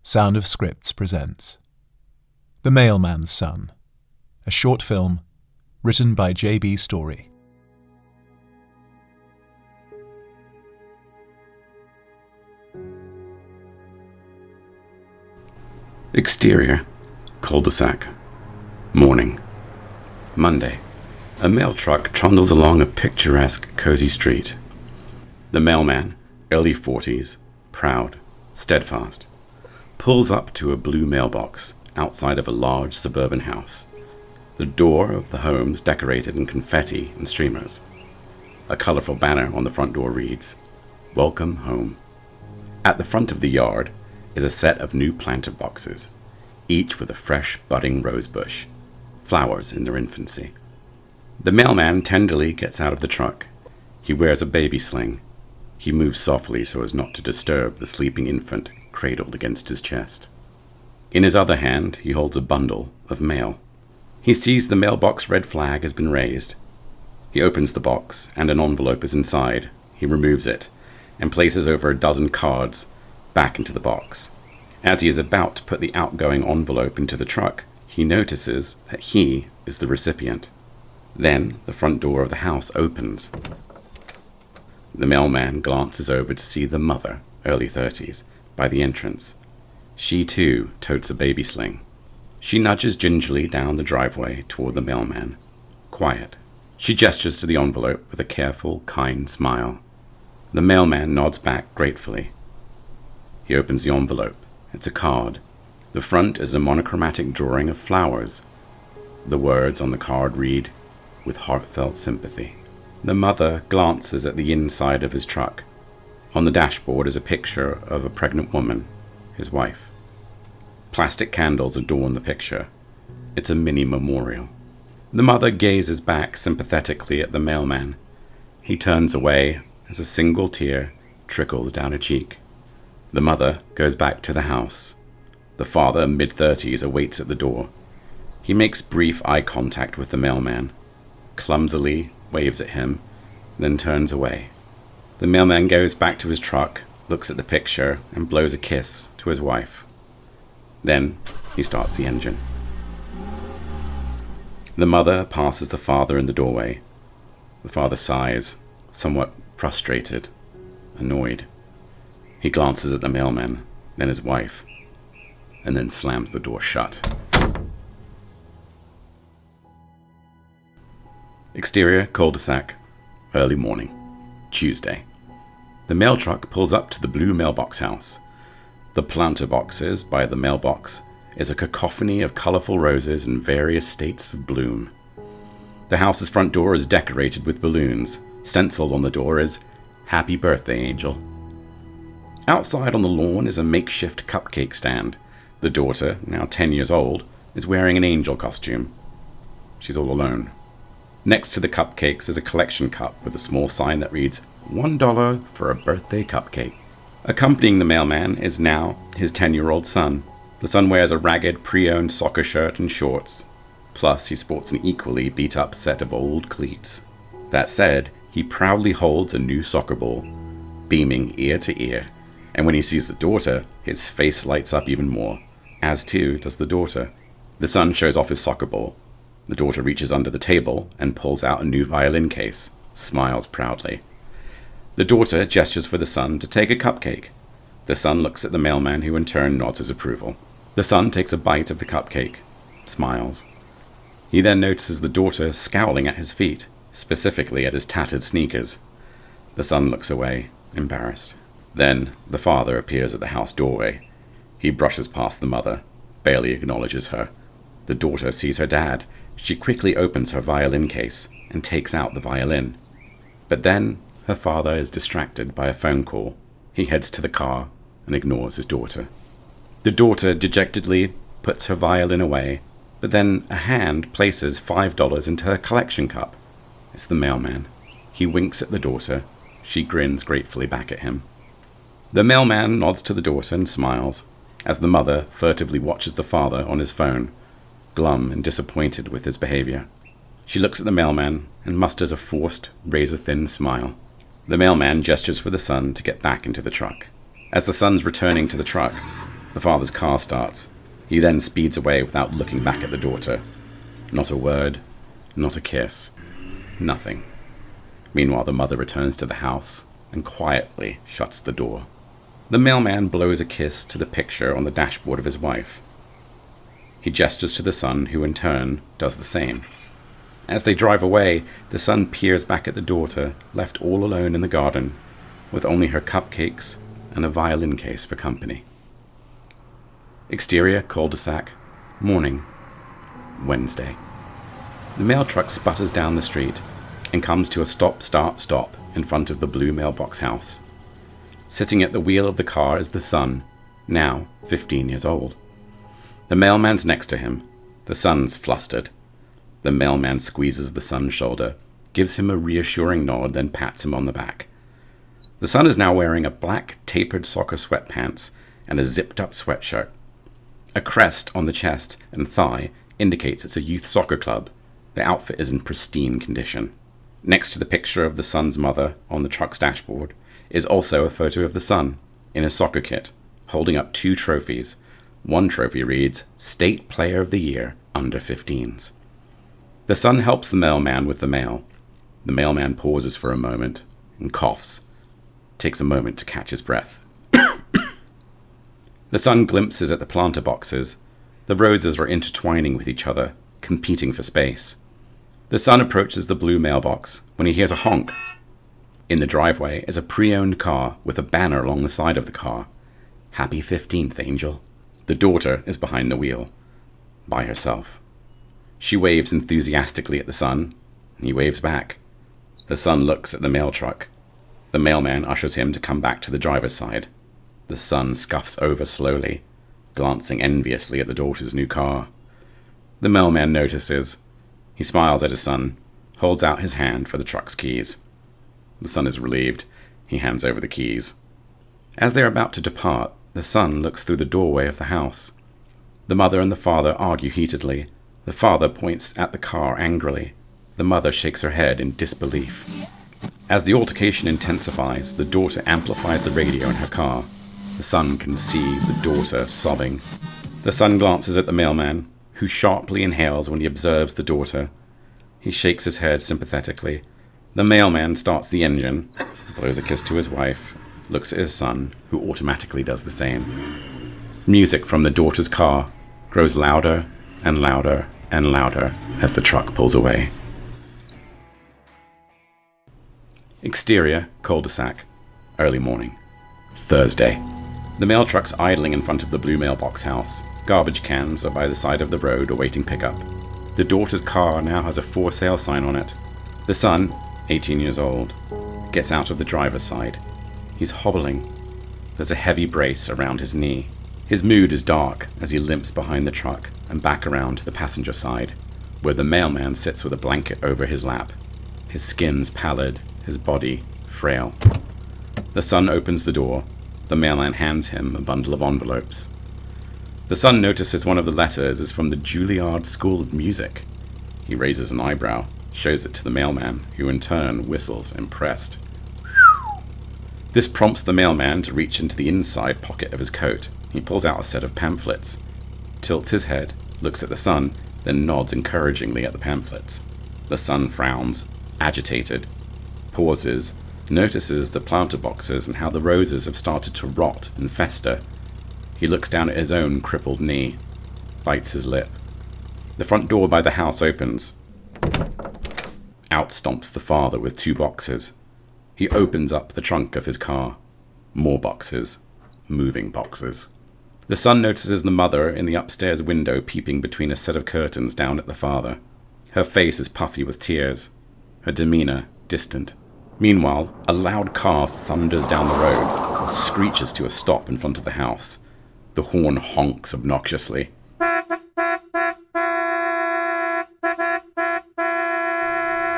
Sound of Scripts presents The Mailman's Son, a short film written by J.B. Story. Exterior, cul-de-sac. Morning. Monday. A mail truck trundles along a picturesque, cozy street. The mailman, early 40s, proud, steadfast, pulls up to a blue mailbox outside of a large suburban house. The door of the home's decorated in confetti and streamers. A colorful banner on the front door reads, "Welcome home." At the front of the yard is a set of new planter boxes, each with a fresh budding rose bush, flowers in their infancy. The mailman tenderly gets out of the truck. He wears a baby sling. He moves softly so as not to disturb the sleeping infant cradled against his chest. In his other hand, he holds a bundle of mail. He sees the mailbox red flag has been raised. He opens the box, and an envelope is inside. He removes it, and places over a dozen cards back into the box. As he is about to put the outgoing envelope into the truck, he notices that he is the recipient. Then the front door of the house opens. The mailman glances over to see the mother, early 30s, by the entrance. She too totes a baby sling. She nudges gingerly down the driveway toward the mailman. Quiet. She gestures to the envelope with a careful, kind smile. The mailman nods back gratefully. He opens the envelope. It's a card. The front is a monochromatic drawing of flowers. The words on the card read, "With heartfelt sympathy." The mother glances at the inside of his truck. On the dashboard is a picture of a pregnant woman, his wife. Plastic candles adorn the picture. It's a mini memorial. The mother gazes back sympathetically at the mailman. He turns away as a single tear trickles down a cheek. The mother goes back to the house. The father, mid-30s, awaits at the door. He makes brief eye contact with the mailman, clumsily waves at him, then turns away. The mailman goes back to his truck, looks at the picture, and blows a kiss to his wife. Then he starts the engine. The mother passes the father in the doorway. The father sighs, somewhat frustrated, annoyed. He glances at the mailman, then his wife, and then slams the door shut. Exterior, cul-de-sac, early morning, Tuesday. The mail truck pulls up to the blue mailbox house. The planter boxes by the mailbox is a cacophony of colorful roses in various states of bloom. The house's front door is decorated with balloons. Stenciled on the door is, "Happy Birthday, Angel." Outside on the lawn is a makeshift cupcake stand. The daughter, now 10 years old, is wearing an angel costume. She's all alone. Next to the cupcakes is a collection cup with a small sign that reads, $1 for a birthday cupcake. Accompanying the mailman is now his 10-year-old son. The son wears a ragged, pre-owned soccer shirt and shorts. Plus, he sports an equally beat-up set of old cleats. That said, he proudly holds a new soccer ball, beaming ear to ear. And when he sees the daughter, his face lights up even more, as too does the daughter. The son shows off his soccer ball. The daughter reaches under the table and pulls out a new violin case, smiles proudly. The daughter gestures for the son to take a cupcake. The son looks at the mailman, who in turn nods his approval. The son takes a bite of the cupcake, smiles. He then notices the daughter scowling at his feet, specifically at his tattered sneakers. The son looks away, embarrassed. Then the father appears at the house doorway. He brushes past the mother, barely acknowledges her. The daughter sees her dad. She quickly opens her violin case and takes out the violin. But then her father is distracted by a phone call. He heads to the car and ignores his daughter. The daughter dejectedly puts her violin away, but then a hand places $5 into her collection cup. It's the mailman. He winks at the daughter. She grins gratefully back at him. The mailman nods to the daughter and smiles, as the mother furtively watches the father on his phone, glum and disappointed with his behavior. She looks at the mailman and musters a forced, razor-thin smile. The mailman gestures for the son to get back into the truck. As the son's returning to the truck, The father's car starts. He then speeds away without looking back at the daughter. Not a word, not a kiss, nothing. Meanwhile, the mother returns to the house and quietly shuts the door. The mailman blows a kiss to the picture on the dashboard of his wife. He gestures to the son, who in turn does the same. As they drive away, the son peers back at the daughter, left all alone in the garden, with only her cupcakes and a violin case for company. Exterior, cul-de-sac, morning, Wednesday. The mail truck sputters down the street and comes to a stop-start-stop in front of the blue mailbox house. Sitting at the wheel of the car is the son, now 15 years old. The mailman's next to him. The son's flustered. The mailman squeezes the son's shoulder, gives him a reassuring nod, then pats him on the back. The son is now wearing a black tapered soccer sweatpants and a zipped-up sweatshirt. A crest on the chest and thigh indicates it's a youth soccer club. The outfit is in pristine condition. Next to the picture of the son's mother on the truck's dashboard is also a photo of the son in a soccer kit, holding up 2 trophies. One trophy reads, State Player of the Year, Under 15s. The son helps the mailman with the mail. The mailman pauses for a moment and coughs, takes a moment to catch his breath. The son glimpses at the planter boxes. The roses are intertwining with each other, competing for space. The son approaches the blue mailbox when he hears a honk. In the driveway is a pre-owned car with a banner along the side of the car. Happy 15th, Angel. The daughter is behind the wheel, by herself. She waves enthusiastically at the son, and he waves back. The son looks at the mail truck. The mailman ushers him to come back to the driver's side. The son scuffs over slowly, glancing enviously at the daughter's new car. The mailman notices. He smiles at his son, holds out his hand for the truck's keys. The son is relieved. He hands over the keys. As they are about to depart, the son looks through the doorway of the house. The mother and the father argue heatedly. The father points at the car angrily. The mother shakes her head in disbelief. As the altercation intensifies, the daughter amplifies the radio in her car. The son can see the daughter sobbing. The son glances at the mailman, who sharply inhales when he observes the daughter. He shakes his head sympathetically. The mailman starts the engine, blows a kiss to his wife, looks at his son, who automatically does the same. Music from the daughter's car grows louder and louder and louder as the truck pulls away. Exterior, cul-de-sac, early morning, Thursday. The mail truck's idling in front of the blue mailbox house. Garbage cans are by the side of the road awaiting pickup. The daughter's car now has a for sale sign on it. The son, 18 years old, gets out of the driver's side. He's hobbling. There's a heavy brace around his knee. His mood is dark as he limps behind the truck and back around to the passenger side, where the mailman sits with a blanket over his lap. His skin's pallid, his body frail. The son opens the door. The mailman hands him a bundle of envelopes. The son notices one of the letters is from the Juilliard School of Music. He raises an eyebrow, shows it to the mailman, who in turn whistles, impressed. This prompts the mailman to reach into the inside pocket of his coat. He pulls out a set of pamphlets, tilts his head, looks at the son, then nods encouragingly at the pamphlets. The son frowns, agitated, pauses, notices the planter boxes and how the roses have started to rot and fester. He looks down at his own crippled knee, bites his lip. The front door by the house opens. Out stomps the father with 2 boxes. He opens up the trunk of his car. More boxes. Moving boxes. The son notices the mother in the upstairs window peeping between a set of curtains down at the father. Her face is puffy with tears. Her demeanor distant. Meanwhile, a loud car thunders down the road and screeches to a stop in front of the house. The horn honks obnoxiously.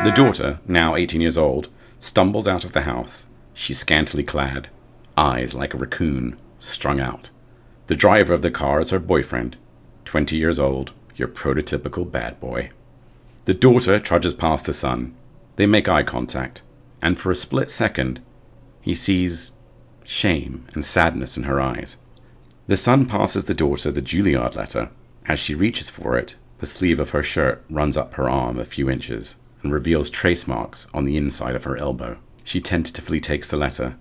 The daughter, now 18 years old, stumbles out of the house. She's scantily clad, eyes like a raccoon, strung out. The driver of the car is her boyfriend, 20 years old, your prototypical bad boy. The daughter trudges past the son. They make eye contact. And for a split second, he sees shame and sadness in her eyes. The son passes the daughter the Juilliard letter. As she reaches for it, the sleeve of her shirt runs up her arm a few inches and reveals trace marks on the inside of her elbow. She tentatively takes the letter.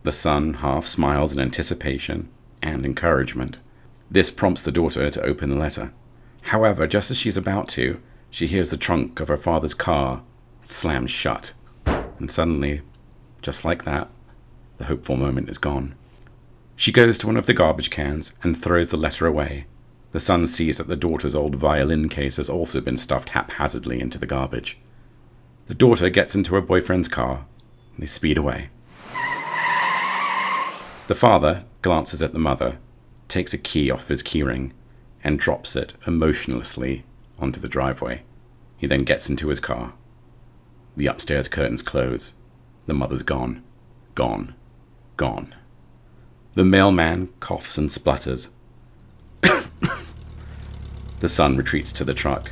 The son half smiles in anticipation and encouragement. This prompts the daughter to open the letter. However, just as she's about to, she hears the trunk of her father's car slam shut. And suddenly, just like that, the hopeful moment is gone. She goes to one of the garbage cans and throws the letter away. The son sees that the daughter's old violin case has also been stuffed haphazardly into the garbage. The daughter gets into her boyfriend's car, and they speed away. The father glances at the mother, takes a key off his keyring, and drops it emotionlessly onto the driveway. He then gets into his car. The upstairs curtains close. The mother's gone. Gone. Gone. The mailman coughs and splutters. The son retreats to the truck.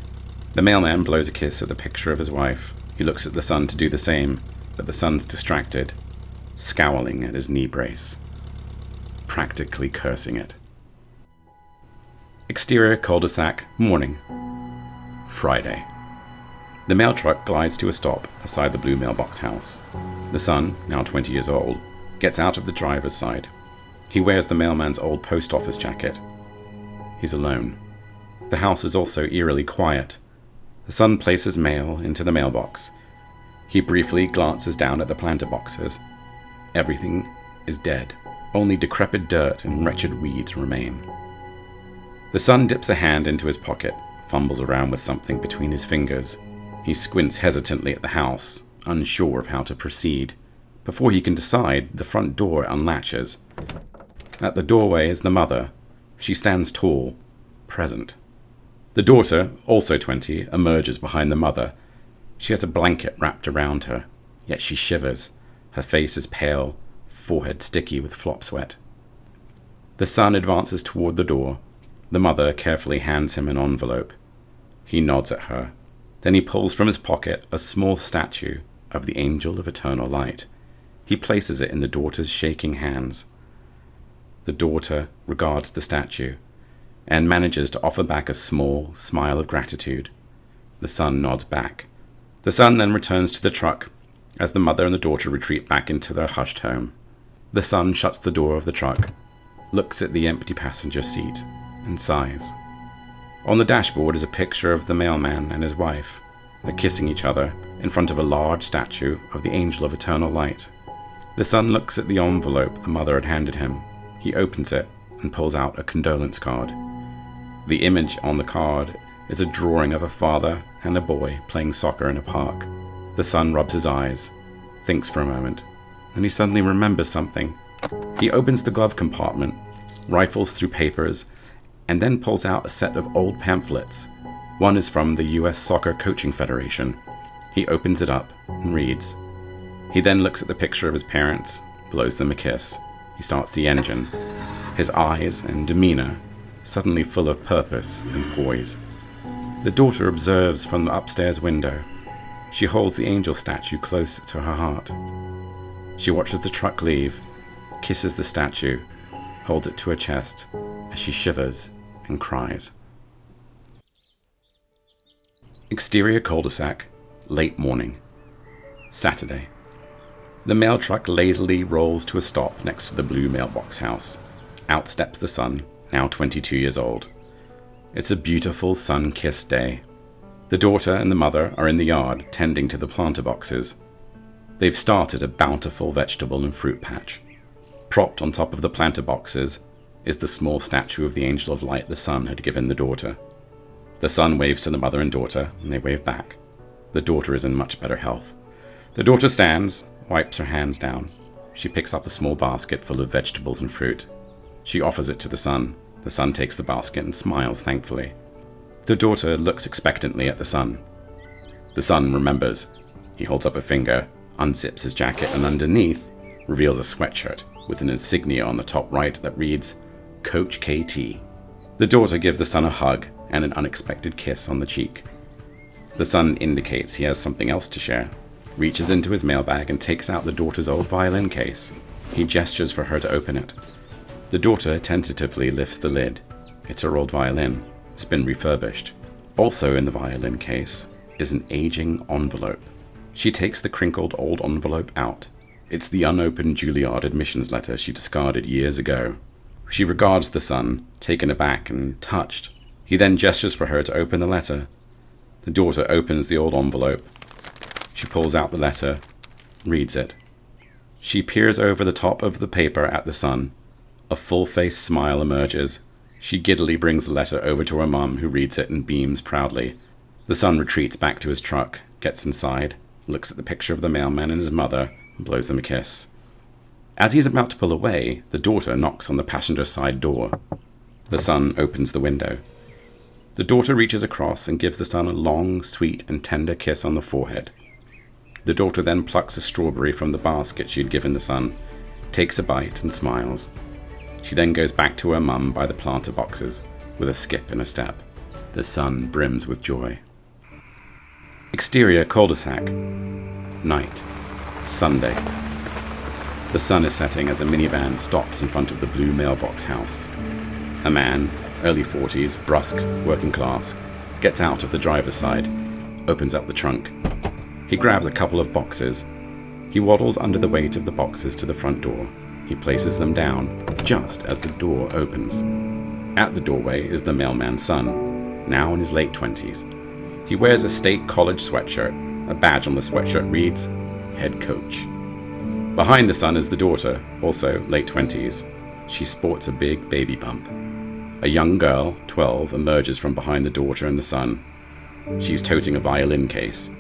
The mailman blows a kiss at the picture of his wife. He looks at the son to do the same, but the son's distracted, scowling at his knee brace, practically cursing it. Exterior cul-de-sac, morning. Friday. The mail truck glides to a stop beside the blue mailbox house. The son, now 20 years old, gets out of the driver's side. He wears the mailman's old post office jacket. He's alone. The house is also eerily quiet. The son places mail into the mailbox. He briefly glances down at the planter boxes. Everything is dead. Only decrepit dirt and wretched weeds remain. The son dips a hand into his pocket, fumbles around with something between his fingers. He squints hesitantly at the house, unsure of how to proceed. Before he can decide, the front door unlatches. At the doorway is the mother. She stands tall, present. The daughter, also 20, emerges behind the mother. She has a blanket wrapped around her, yet she shivers. Her face is pale, forehead sticky with flop sweat. The son advances toward the door. The mother carefully hands him an envelope. He nods at her. Then he pulls from his pocket a small statue of the Angel of Eternal Light. He places it in the daughter's shaking hands. The daughter regards the statue and manages to offer back a small smile of gratitude. The son nods back. The son then returns to the truck as the mother and the daughter retreat back into their hushed home. The son shuts the door of the truck, looks at the empty passenger seat, and sighs. On the dashboard is a picture of the mailman and his wife. They're kissing each other in front of a large statue of the Angel of Eternal Light. The son looks at the envelope the mother had handed him. He opens it and pulls out a condolence card. The image on the card is a drawing of a father and a boy playing soccer in a park. The son rubs his eyes, thinks for a moment, and he suddenly remembers something. He opens the glove compartment, rifles through papers, and then pulls out a set of old pamphlets. One is from the U.S. Soccer Coaching Federation. He opens it up and reads. He then looks at the picture of his parents, blows them a kiss. He starts the engine, his eyes and demeanor suddenly full of purpose and poise. The daughter observes from the upstairs window. She holds the angel statue close to her heart. She watches the truck leave, kisses the statue, holds it to her chest as she shivers and cries. Exterior cul-de-sac, late morning. Saturday. The mail truck lazily rolls to a stop next to the blue mailbox house. Out steps the son, now 22 years old. It's a beautiful sun-kissed day. The daughter and the mother are in the yard tending to the planter boxes. They've started a bountiful vegetable and fruit patch. Propped on top of the planter boxes is the small statue of the Angel of Light the son had given the daughter. The son waves to the mother and daughter, and they wave back. The daughter is in much better health. The daughter stands, wipes her hands down. She picks up a small basket full of vegetables and fruit. She offers it to the son. The son takes the basket and smiles thankfully. The daughter looks expectantly at the son. The son remembers. He holds up a finger, unzips his jacket, and underneath reveals a sweatshirt with an insignia on the top right that reads, Coach KT. The daughter gives the son a hug and an unexpected kiss on the cheek. The son indicates he has something else to share, reaches into his mailbag and takes out the daughter's old violin case. He gestures for her to open it. The daughter tentatively lifts the lid. It's her old violin. It's been refurbished. Also in the violin case is an aging envelope. She takes the crinkled old envelope out. It's the unopened Juilliard admissions letter she discarded years ago. She regards the son, taken aback and touched. He then gestures for her to open the letter. The daughter opens the old envelope. She pulls out the letter, reads it. She peers over the top of the paper at the son. A full-faced smile emerges. She giddily brings the letter over to her mum, who reads it and beams proudly. The son retreats back to his truck, gets inside, looks at the picture of the mailman and his mother, and blows them a kiss. As he's about to pull away, the daughter knocks on the passenger side door. The son opens the window. The daughter reaches across and gives the son a long, sweet, and tender kiss on the forehead. The daughter then plucks a strawberry from the basket she had given the son, takes a bite, and smiles. She then goes back to her mum by the planter boxes, with a skip and a step. The son brims with joy. Exterior cul-de-sac. Night. Sunday. The sun is setting as a minivan stops in front of the blue mailbox house. A man, early 40s, brusque, working class, gets out of the driver's side, opens up the trunk. He grabs a couple of boxes. He waddles under the weight of the boxes to the front door. He places them down, just as the door opens. At the doorway is the mailman's son, now in his late 20s. He wears a state college sweatshirt. A badge on the sweatshirt reads, Head Coach. Behind the son is the daughter, also late 20s. She sports a big baby bump. A young girl, 12, emerges from behind the daughter and the son. She's toting a violin case.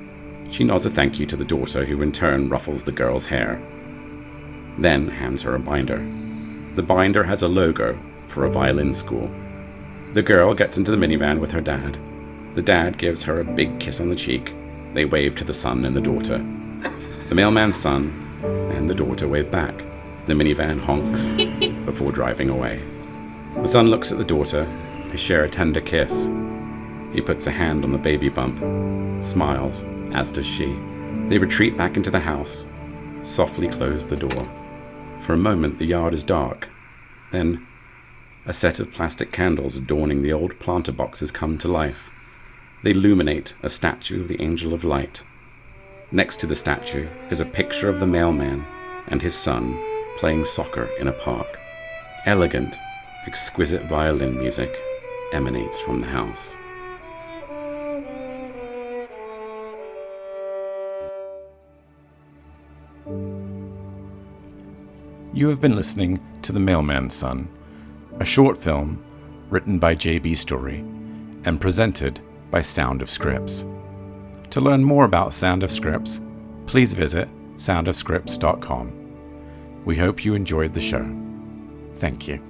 She nods a thank you to the daughter, who in turn ruffles the girl's hair. Then hands her a binder. The binder has a logo for a violin school. The girl gets into the minivan with her dad. The dad gives her a big kiss on the cheek. They wave to the son and the daughter. The mailman's son and the daughter wave back. The minivan honks before driving away. The son looks at the daughter. They share a tender kiss. He puts a hand on the baby bump, smiles, as does she. They retreat back into the house, softly close the door. For a moment the yard is dark. Then a set of plastic candles adorning the old planter boxes come to life. They illuminate a statue of the Angel of Light. Next to the statue is a picture of the mailman and his son playing soccer in a park. Elegant, exquisite violin music emanates from the house. You have been listening to The Mailman's Son, a short film written by J.B. Story and presented by Sound of Scripts. To learn more about Sound of Scripts, please visit soundofscripts.com. We hope you enjoyed the show. Thank you.